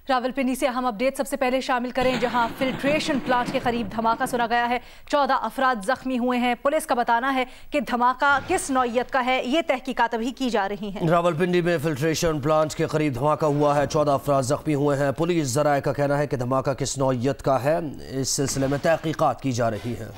रावलपिंडी से अहम अपडेट सबसे पहले शामिल करें, जहां फिल्ट्रेशन प्लांट के करीब धमाका सुना गया है। 14 अफराद जख्मी हुए हैं। पुलिस का बताना है कि धमाका किस नौइयत का है, ये तहकीकात अभी की जा रही हैं। रावलपिंडी में फिल्ट्रेशन प्लांट के करीब धमाका हुआ है, 14 अफराद जख्मी हुए हैं। पुलिस ज़राए का कहना है कि धमाका किस नौइयत का है, इस सिलसिले में तहकीकात की जा रही है।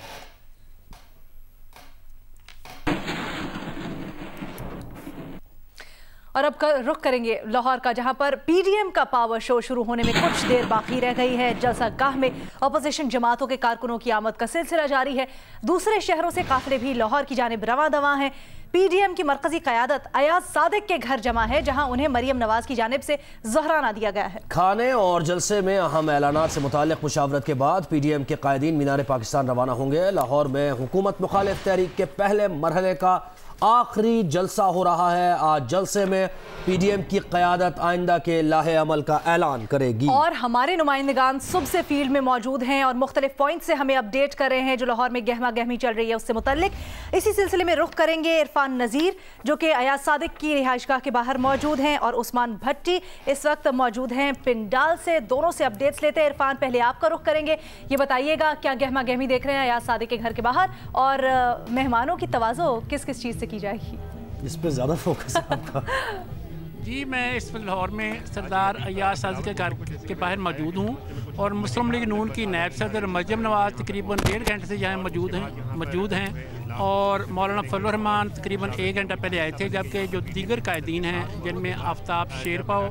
और अब रुख करेंगे लाहौर का, जहां पर पीडीएम का पावर शो शुरू होने में कुछ देर बाकी रह गई है। जलसा गाह में अपोजिशन जमातों के कारकुनों की आमद का सिलसिला जारी है। दूसरे शहरों से काफिले भी लाहौर की जानिब रवां दवां हैं। पीडीएम की मरकजी क़यादत अयाज सादिक के घर जमा है, जहां उन्हें मरियम नवाज की जानिब से ज़हराना दिया गया है। खाने और जलसे में अहम ऐलानात से मुताल्लिक़ मुशावरत के बाद पीडीएम के कायदीन मीनार पाकिस्तान रवाना होंगे। लाहौर में हुकूमत मुखालिफ तहरीक के पहले मरहले का आखिरी जलसा हो रहा है। आज जलसे में पीडीएम की क़यादत आइंदा के लाहे अमल का ऐलान करेगी। और हमारे नुमाइंदगान सुबह से फील्ड में मौजूद हैं और मुख्तलिफ पॉइंट से हमें अपडेट कर रहे हैं जो लाहौर में गहमा गहमी चल रही है उससे मुतल्लिक। इसी सिलसिले में रुख करेंगे इरफान नज़ीर, जो कि अयाज सादिक की रिहाइशगाह के बाहर मौजूद हैं, और उस्मान भट्टी इस वक्त मौजूद हैं पिंडाल से। दोनों से अपडेट्स लेते हैं। इरफान, पहले आपका रुख करेंगे, ये बताइएगा क्या गहमा गहमी देख रहे हैं अयाज सादिक के घर के बाहर, और मेहमानों की तवाज़ो किस किस चीज़ से की जाएगी, इस पे ज़्यादा फोकस है आपका? जी, मैं इस वक्त लाहौर में सरदार अयाज सादिक के घर के बाहर मौजूद हूँ और मुस्लिम लीग नून की नायब सदर मरियम नवाज तकरीबन 1.5 घंटे से यहाँ मौजूद हैं और मौलाना फजलुर रहमान तकरीबन 1 घंटा पहले आए थे। जबकि जो दीगर कायदीन हैं, जिनमें आफ्ताब शेरपाव,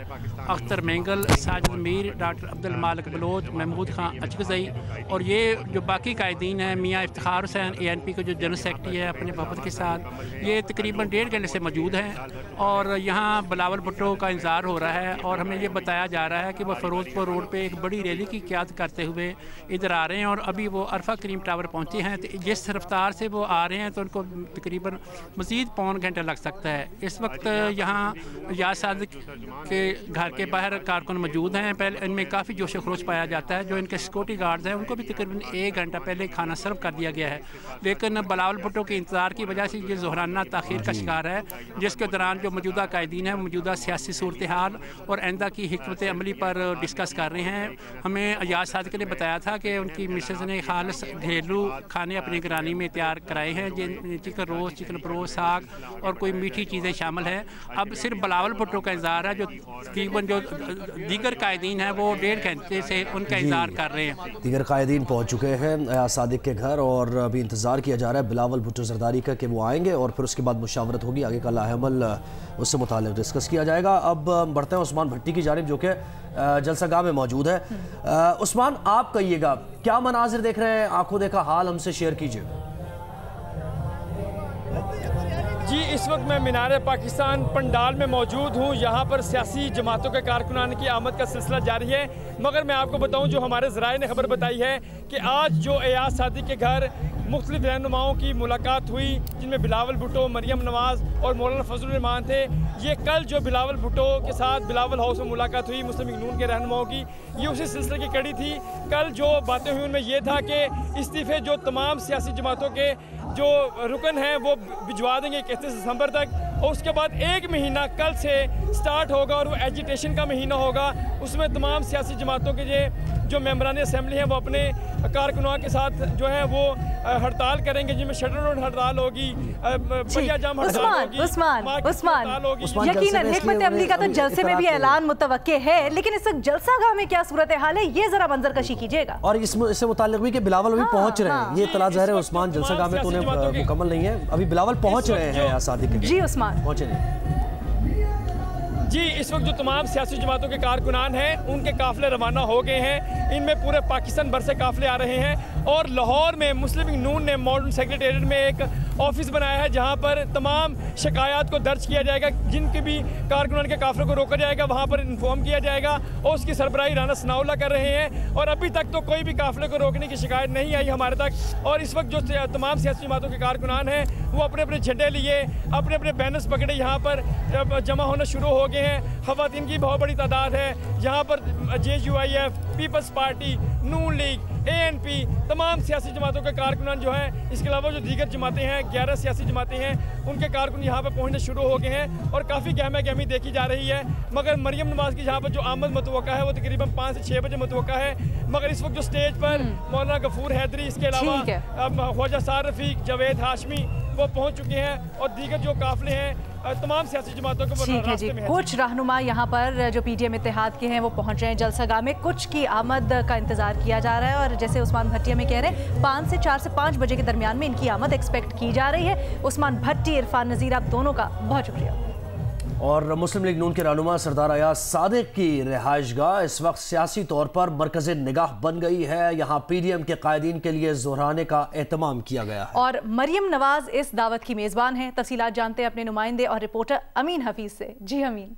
अख्तर मेंगल, साजिद मीर, डॉक्टर अब्दुल मालिक बलोच, महमूद खान अचकज़ई, और ये जो बाकी कायदीन हैं, मियाँ इफ्तिखार हुसैन ANP के जो जनरल सेक्रेटरी है अपने वफद के साथ, ये तकरीबन 1.5 घंटे से मौजूद हैं। और यहाँ बिलावल भुट्टो का इंतज़ार हो रहा है और हमें ये बताया जा रहा है कि वो फ़िरोज़पुर रोड पर एक बड़ी रैली की क़यादत करते हुए इधर आ रहे हैं और अभी वो अरफा करीम टावर पहुँचे हैं। तो जिस रफ्तार से वो आ रहे हैं तो उनको तकरीबन मज़ीद 1.25 घंटा लग सकता है। इस वक्त यहाँ अयाज सादिक के घर के बाहर कारकुन मौजूद हैं। पहले इनमें काफ़ी जोश खरोश पाया जाता है। जो इनके सिक्योरिटी गार्ड्स हैं उनको भी तकरीबन 1 घंटा पहले खाना सर्व कर दिया गया है, लेकिन बिलावल भुट्टो के इंतज़ार की वजह से ये ज़ोहराना ताख़ीर का शिकार है, जिसके दौरान जो मौजूदा कायदीन हैं मौजूदा सियासी सूरत हाल और आइंदा की हिकमत अमली पर डिस्कस कर रहे हैं। हमें अयाज सादिक ने बताया था कि उनकी मिसेज ने खालिस घरेलू खाने अपनी निगरानी में तैयार कराए हैं, चिकन रोस्ट, चिकन परोस, साग और कोई मीठी चीज़ें शामिल हैं। अब सिर्फ बिलावल भुट्टो का इंतज़ार है, जो तकरीबन जो दीगर कायदीन हैं वो 1.5 घंटे से उनका इंतज़ार कर रहे हैं। दीगर कायदीन पहुँच चुके हैं अयाज सादिक के घर और अभी इंतज़ार किया जा रहा है बिलावल भुट्टो ज़रदारी का कि वो आएंगे और फिर उसके बाद मुशावरत होगी, आगे का लाहेअमल उससे मुताल्लिक़ डिस्कस किया जाएगा। अब बढ़ते हैं उस्मान भट्टी की जानिब, जो कि जलसागाह में मौजूद है। उस्मान, आप कहिएगा क्या मनाजिर देख रहे हैं, आंखों देखा हाल हमसे शेयर कीजिए। जी, इस वक्त मैं मीनार पाकिस्तान पंडाल में मौजूद हूँ। यहाँ पर सियासी जमातों के कारकुनान की आमद का सिलसिला जारी है, मगर मैं आपको बताऊँ जो हमारे ज़राए ने खबर बताई है कि आज जो अयाज सादिक के घर मुख्तलिफ रहनुमाओं की मुलाकात हुई, जिनमें बिलावल भुट्टो, मरियम नवाज़ और मौलाना फजलुर रहमान थे। ये कल जो बिलावल भुट्टो के साथ बिलावल हाउस में मुलाकात हुई मुस्लिम लीग नून के रहनुमाओं की, ये उसी सिलसिले की कड़ी थी। कल जो बातें हुई उनमें यह था कि इस्तीफ़े जो तमाम सियासी जमातों के जो रुकन हैं वो भिजवा देंगे 31 दिसंबर तक, और उसके बाद 1 महीना कल से स्टार्ट होगा और वो एजिटेशन का महीना होगा। उसमें तमाम सियासी जमातों के जो मेंबरान असम्बली हैं वो अपने कारकुनान के साथ जो है वो हड़ताल करेंगे, जिनमें शटर रोड हड़ताल होगी, बढ़िया जाम हड़ताल होगी। उस्मान, यकीनन हिकमत अमली का तो जलसे में भी ऐलान मुतवक्के है, लेकिन इस वक्त जलसागाह में क्या सूरत हाल है, ये जरा मंजरकशी कीजिएगा। और इससे मुताल्लिक़ भी कि बिलावल अभी पहुंच रहे हैं, ये इत्तला ज़ाहिर है उस्मान, जलसागाह में तो उन्हें मुकम्मल नहीं है, अभी बिलावल पहुंच रहे हैं अयाज सादिक के। जी उस्मान, पहुंचे नहीं। जी, इस वक्त जो तमाम सियासी जमातों के कारकुनान हैं उनके काफ़िले रवाना हो गए हैं। इनमें पूरे पाकिस्तान भर से काफ़िले आ रहे हैं और लाहौर में मुस्लिम लीग नून ने मॉडर्न सेक्रेटेरिएट में एक ऑफिस बनाया है, जहां पर तमाम शिकायत को दर्ज किया जाएगा। जिनके भी कारकुनान के काफ़िले को रोका जाएगा वहां पर इन्फॉर्म किया जाएगा, और उसकी सरबराही राना सनाउल्लाह कर रहे हैं। और अभी तक तो कोई भी काफ़िले को रोकने की शिकायत नहीं आई हमारे तक। और इस वक्त जो तमाम सियासी जमातों के कारकुनान हैं वो अपने अपने झंडे लिए, अपने अपने बैनर्स पकड़े यहाँ पर जमा होना शुरू हो गए गए हैं। खवातीन की बहुत बड़ी तादाद है यहाँ पर। JUIF, पीपल्स पार्टी, नून लीग, ANP, तमाम सियासी जमातों के कारकुनान जो हैं, इसके अलावा जो दीगर जमातें हैं, 11 सियासी जमातें हैं, उनके कारकुन यहाँ पर पहुँचने शुरू हो गए हैं और काफ़ी गहमा गहमी देखी जा रही है। मगर मरियम नवाज की यहाँ पर जो आमद मुतवक्का है वो तकरीबन 5 से 6 बजे मुतवक्का है। मगर इस वक्त जो स्टेज पर मौलाना गफूर हैदरी, इसके अलावा ख्वाजा सार रफीक, जावेद हाशमी वो पहुँच चुके हैं और दीगर जो काफिले हैं तमाम सियासी जमातों को रास्ते में है। कुछ रहनुमा यहाँ पर जो PDM इत्तेहाद के हैं वो पहुंच रहे हैं जलसागाह में। कुछ की आमद का इंतजार किया जा रहा है और जैसे उस्मान भट्टी में कह रहे हैं 4 से 5 बजे के दरमियान में इनकी आमद एक्सपेक्ट की जा रही है। उस्मान भट्टी, इरफान नज़ीर, आप दोनों का बहुत शुक्रिया। और मुस्लिम लीग नून के रहनुमा सरदार अयाज सादिक की रिहाइशगाह इस वक्त सियासी तौर पर मरकज़ निगाह बन गई है। यहाँ PDM के कायदीन के लिए ज़ोहराने का एहतमाम किया गया है और मरियम नवाज इस दावत की मेज़बान हैं। तफसीलात जानते हैं अपने नुमाइंदे और रिपोर्टर अमीन हफीज से। जी अमीन।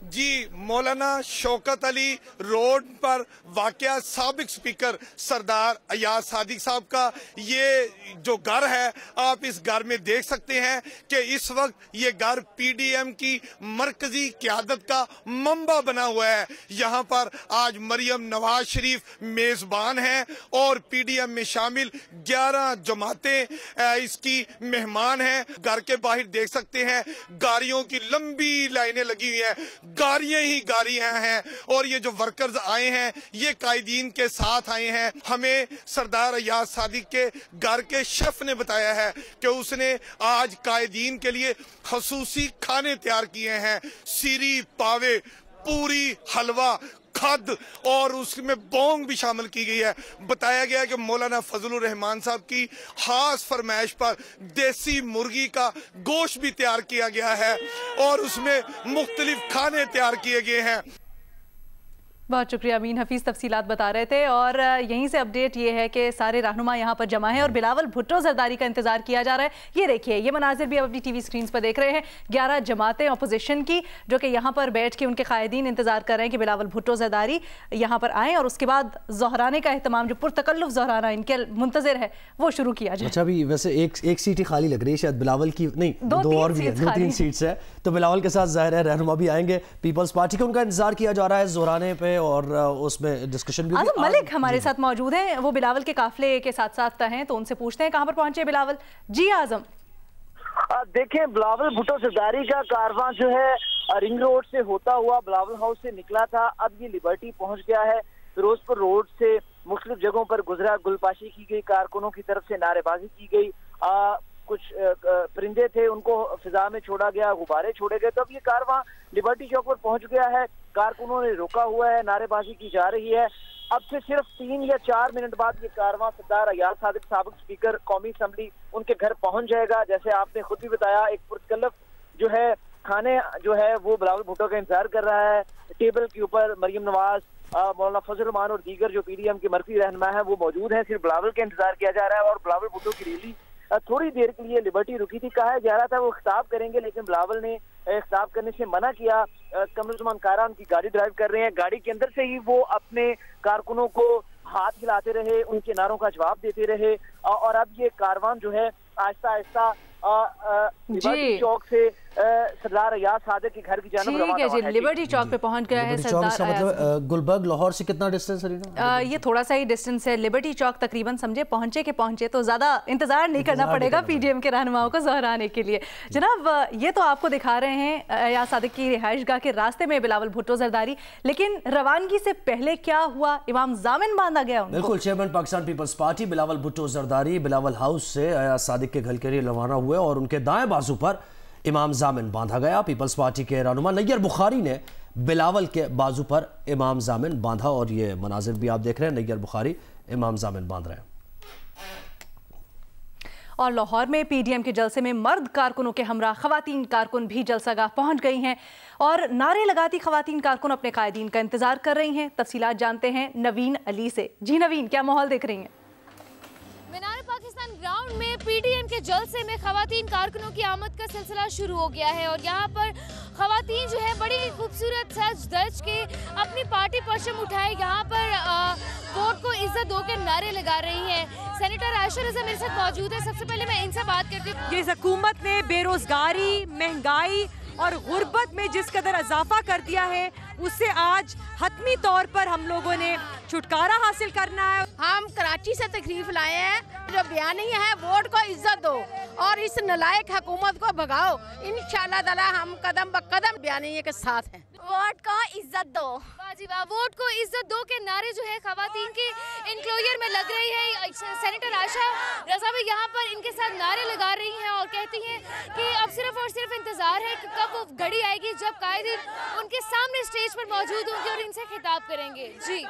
जी, मौलाना शौकत अली रोड पर वाकया साबिक स्पीकर सरदार अयाज सादिक साहब का ये जो घर है, आप इस घर में देख सकते हैं कि इस वक्त ये घर PDM की मरकजी क़यादत का मंबा बना हुआ है। यहाँ पर आज मरियम नवाज शरीफ मेजबान हैं और PDM में शामिल 11 जमातें इसकी मेहमान हैं। घर के बाहर देख सकते हैं गाड़ियों की लंबी लाइनें लगी हुई हैं, गाड़ियां ही गाड़ियां हैं और ये जो वर्कर्स आए हैं ये कायदीन के साथ आए हैं। हमें सरदार अयाज सादिक के घर के शेफ ने बताया है कि उसने आज कायदीन के लिए खसूसी खाने तैयार किए हैं। सीरी, पावे, पूरी, हलवा, खद और उसमें बोंग भी शामिल की गई है। बताया गया कि मौलाना फजलुर रहमान साहब की खास फरमाइश पर देसी मुर्गी का गोश्त भी तैयार किया गया है और उसमें मुख्तलिफ खाने तैयार किए गए हैं। बहुत शुक्रिया अमीन हफीज, तफसीलात बता रहे थे। और यहीं से अपडेट ये है कि सारे रहनुमा यहाँ पर जमा है और बिलावल भुट्टो जरदारी का इंतजार किया जा रहा है। ये देखिए, ये मनाजिर भी अब अपनी TV स्क्रीन पर देख रहे हैं। 11 जमातें अपोजिशन की जो कि यहाँ पर बैठ के उनके कायदीन इंतजार कर रहे हैं कि बिलावल भुट्टो जरदारी यहाँ पर आएँ और उसके बाद ज़ोहराने का एहतमाम, जो पुरतकल्लुफ़ ज़ोहराना इनके मुंतज़िर है, वो शुरू किया जाए। अच्छा, अभी वैसे एक सीट ही खाली लग रही है शायद बिलावल की, नहीं दो और भी है, 2-3 सीट्स है। तो बिलावल के साथ ज़ाहिर है रहनुमा भी आएंगे। पीपल्स पार्टी का उनका इंतजार किया जा रहा है ज़ोहराने पे और उसमें डिस्कशन भी। आज़म मलिक हमारे साथ मौजूद हैं, वो बिलावल के काफिले के साथ साथ हैं, तो उनसे पूछते हैं कहां पर पहुंचे बिलावल। जी आज़म। देखें, बिलावल भुट्टो जरदारी का कारवां जो है रिंग रोड से होता हुआ बिलावल हाउस से निकला था, अब ये लिबर्टी पहुंच गया है। फिरोजपुर रोड से मुख्तलिफ जगहों पर गुजरा, गुलपाशी की गई, कारकुनों की तरफ से नारेबाजी की गई, कुछ परिंदे थे उनको फिजा में छोड़ा गया, गुब्बारे छोड़े गए। तब ये कारवां लिबर्टी चौक पर पहुंच गया है। कारकुनों ने रोका हुआ है, नारेबाजी की जा रही है। अब से सिर्फ 3 या 4 मिनट बाद ये कारवां सरदार अयाज सादिक साबिक स्पीकर कौमी असम्बली उनके घर पहुंच जाएगा। जैसे आपने खुद भी बताया, एक पुरतकल्लफ जो है खाने जो है वो बिलावल भुट्टो का इंतजार कर रहा है। टेबल के ऊपर मरियम नवाज, मौलाना फजल रहमान और दीगर जो PDM के मरकजी रहनुमा है वो मौजूद हैं। सिर्फ बिलावल का इंतजार किया जा रहा है और बिलावल भुट्टो की रैली थोड़ी देर के लिए लिबर्टी रुकी थी। कहा जा रहा था वो खिताब करेंगे, लेकिन बिलावल ने खिताब करने से मना किया। कमरुज़्ज़मान कारा उनकी गाड़ी ड्राइव कर रहे हैं, गाड़ी के अंदर से ही वो अपने कारकुनों को हाथ हिलाते रहे, उनके नारों का जवाब देते रहे और अब ये कारवान जो है आहिस्ता आहिस्ता लिबर्टी चौक से सरदार अयाज सादिक के घर की जानिब रवाना हुआ है। लिबर्टी चौक पे पहुंच गया है सरदार मतलब गुलबर्ग लाहौर से कितना डिस्टेंस है? ये थोड़ा सा ही डिस्टेंस है। लिबर्टी चौक तकरीबन समझे पहुंचे तो ज्यादा इंतजार नहीं करना पड़ेगा PDM के रहनुमाओं को ज़ोहराने के लिए। जनाब, ये तो आपको दिखा रहे हैं अयाज सादिक की रिहाइशगाह के रास्ते में बिलावल भुट्टो जरदारी, लेकिन रवानगी से पहले क्या हुआ? इमाम जामिन बांधा गया उनको। बिल्कुल, chairman Pakistan peoples party Bilawal Bhutto Zardari Bilawal house से अयाज सादिक के घर के लिए रवाना हुए और उनके दाएं बाजू पर इमाम जामिन बांधा गया। पीपल्स पार्टी के रहनुमा नैयर बुखारी ने बिलावल के बाजू पर इमाम जामिन बांधा और ये मनाजिर भी आप देख रहे हैं, नैयर बुखारी इमाम जामिन बांध रहे हैं। और लाहौर में PDM के जलसे में मर्द कारकुनों के हमरा खवातीन कारकुन भी जलसागाह पहुंच गई हैं और नारे लगाती खवातीन कारकुन अपने कायदीन का इंतजार कर रही हैं। तफसीलात जानते हैं नवीन अली से। जी नवीन, क्या माहौल देख रही हैं? मीनार पाकिस्तान ग्राउंड में PDM के जलसे में खवातीन कारकुनों की आमद का सिलसिला शुरू हो गया है और यहाँ पर खवातीन जो है बड़ी खूबसूरत सज धज के अपनी पार्टी परचम उठाए यहाँ पर वोट को इज्जत दो के नारे लगा रही हैं। सेनेटर आयशा रज़ा मेरे साथ मौजूद है। सबसे पहले मैं इनसे बात करती हूँ। इस हुकूमत ने बेरोजगारी, महंगाई और गुर्बत में जिस कदर इजाफा कर दिया है, उससे आज हतमी तौर पर हम लोगों ने छुटकारा हासिल करना है। हम कराची से तकरीफ लाए हैं, जो बयानी है वोट को इज्जत दो और इस नलायक हुकूमत को भगाओ। इंशाल्लाह ताला हम कदम ब कदम बयानी के साथ हैं। वोट को इज्जत दो, जी वाह, वोट को इज्जत दो के नारे जो है खवातीन के इनक्लोजर में लग रही है। सेनेटर आशा रजा भी यहाँ पर इनके साथ नारे लगा रही हैं और कहती हैं कि अब सिर्फ और सिर्फ इंतजार है कि कब वो घड़ी आएगी जब कायदीन उनके सामने स्टेज पर मौजूद होंगे और इनसे खिताब करेंगे। जी,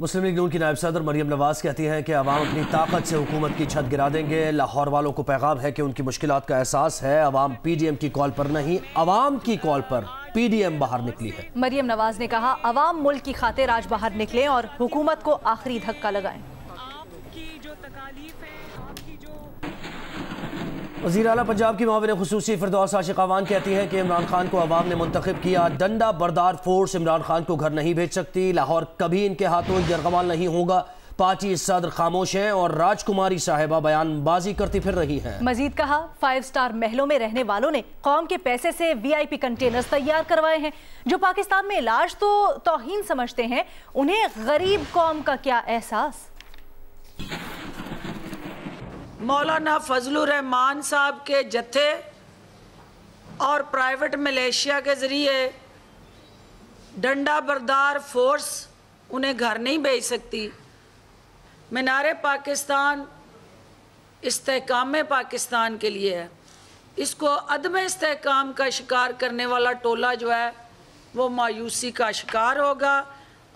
मुस्लिम लीग नून की नायब सदर मरियम नवाज कहती हैं कि अवाम अपनी ताकत से हुकूमत की छत गिरा देंगे। लाहौर वालों को पैगाम है कि उनकी मुश्किलात का एहसास है। अवाम पीडीएम की कॉल पर नहीं, अवाम की कॉल पर पीडीएम बाहर निकली है। मरियम नवाज ने कहा, अवाम मुल्क की खातिर आज बाहर निकलें और हुकूमत को आखिरी धक्का लगाएं। वज़ीर आला पंजाब की मुआविन खुसूसी फिरदौस आशिक अवान कहती हैं कि इमरान खान को अवाम ने मुंतखब किया। डंडा बरदार फोर्स इमरान खान को घर नहीं भेज सकती। लाहौर कभी इनके हाथों यरगमाल नहीं होगा। पार्टी सदर खामोश हैं और राजकुमारी साहिबा बयानबाजी करती फिर रही हैं। मजीद कहा, 5 स्टार महलों में रहने वालों ने कौम के पैसे से VIP कंटेनर्स तैयार करवाए हैं। जो पाकिस्तान में इलाज तो तौहीन समझते हैं, उन्हें गरीब कौम का क्या एहसास। मौलाना फजलुर रहमान साहब के जत्थे और प्राइवेट मलेशिया के ज़रिए डंडा बरदार फोर्स उन्हें घर नहीं भेज सकती। मीनारे पाकिस्तान इस्तेहकाम पाकिस्तान के लिए है। इसको अदम इस्तेहकाम का शिकार करने वाला टोला जो है वो मायूसी का शिकार होगा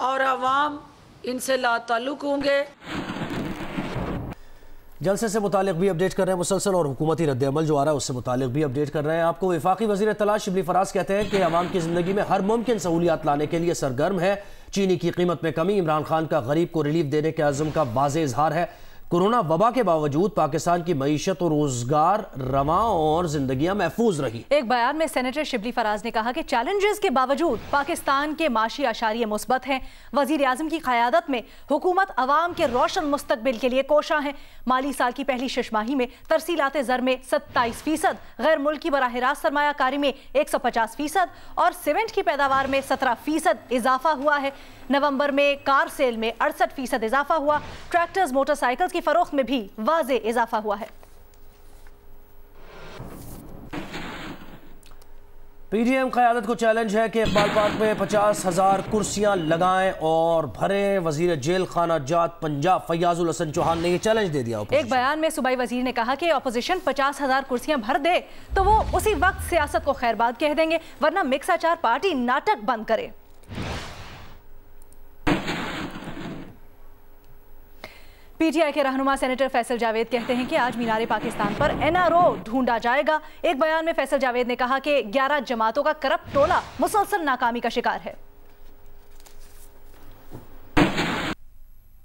और अवाम इनसे लाताल्लुक़ होंगे। जलसे से मुतालिक भी अपडेट कर रहे हैं मुसलसल, और हुकूमती रद्द-ए-अमल जो आ रहा है उससे मुतालिक भी अपडेट कर रहे हैं आपको। वफाकी वज़ीर इत्तलात शिबली फराज कहते हैं कि अवाम की ज़िंदगी में हर मुमकिन सहूलियात लाने के लिए सरगर्म है। चीनी की कीमत में कमी इमरान खान का गरीब को रिलीफ देने के अज़्म का वाज़ेह इजहार है। कोरोना वबा के बावजूद पाकिस्तान की मईशत और रोजगार रवां और जिंदगियां महफूज रही। एक बयान में सेनेटर शिबली फराज ने कहा कि चैलेंजेस के बावजूद पाकिस्तान के माशी आशारिये मुस्बत हैं। वजीर आज़म की क़यादत में हुकूमत अवाम के रोशन मुस्तकबिल के लिए कोशा है। माली साल की पहली शशमाही में तरसीलात ज़र में 27%, गैर मुल्की बराह रास्त सरमायाकारी में 150% और सीमेंट की पैदावार में 17% इजाफा हुआ है। नवंबर में कार सेल में 68% इजाफा हुआ। ट्रैक्टर्स मोटरसाइकिल्स की फरोख्त में भी वाज़े इजाफा हुआ है। पीडीएम क़यादत को चैलेंज है कि इकबाल पार्क में 50,000 कुर्सियां लगाएं और भरें। वजीर जेल खाना जात पंजाब फयाजुल हसन चौहान ने यह चैलेंज दे दिया। एक बयान में सूबाई वजीर ने कहा कि अपोजिशन 50,000 कुर्सियां भर दे तो वो उसी वक्त सियासत को खैरबाद कह देंगे, वरना मिक्स अचार पार्टी नाटक बंद करे। पीटीआई के रहनुमा सेनेटर फैसल जावेद कहते हैं कि आज मीनारे पाकिस्तान पर NRO ढूंढा जाएगा। एक बयान में फैसल जावेद ने कहा कि 11 जमातों का करप्ट टोला मुसलसल नाकामी का शिकार है।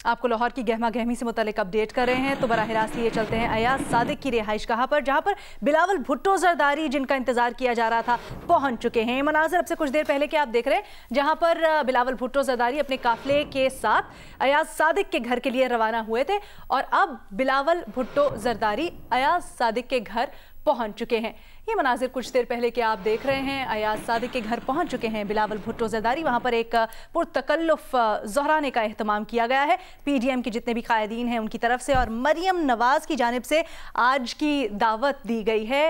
आपको लाहौर की गहमा गहमी से मुतालिक अपडेट कर रहे हैं, तो बराह रास्त लिए चलते हैं अयाज सादिक की रिहाइश गाह पर, जहां पर बिलावल भुट्टो जरदारी जिनका इंतजार किया जा रहा था पहुंच चुके हैं। मनाजर अब से कुछ देर पहले के आप देख रहे हैं, जहां पर बिलावल भुट्टो जरदारी अपने काफिले के साथ अयाज सादिक के घर के लिए रवाना हुए थे और अब बिलावल भुट्टो जरदारी अयाज सादिक के घर पहुंच चुके हैं। ये मनाजिर कुछ देर पहले के आप देख रहे हैं। अयाज सादिक के घर पहुंच चुके हैं बिलावल भुट्टो जरदारी। वहां पर एक पुरतकल्लुफ ज़हराने का एहतमाम किया गया है पीडीएम के जितने भी कायदीन हैं उनकी तरफ से, और मरियम नवाज की जानिब से आज की दावत दी गई है।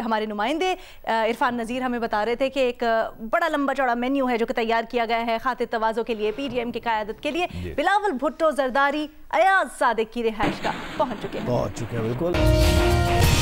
हमारे नुमाइंदे इरफान नज़ीर हमें बता रहे थे कि एक बड़ा लंबा चौड़ा मेन्यू है जो कि तैयार किया गया है खातिर तवाज़ो के लिए, पीडीएम की क़यादत के लिए। बिलावल भुट्टो जरदारी अयाज सादिक की रिहाइश का पहुँच चुके हैं। बिल्कुल।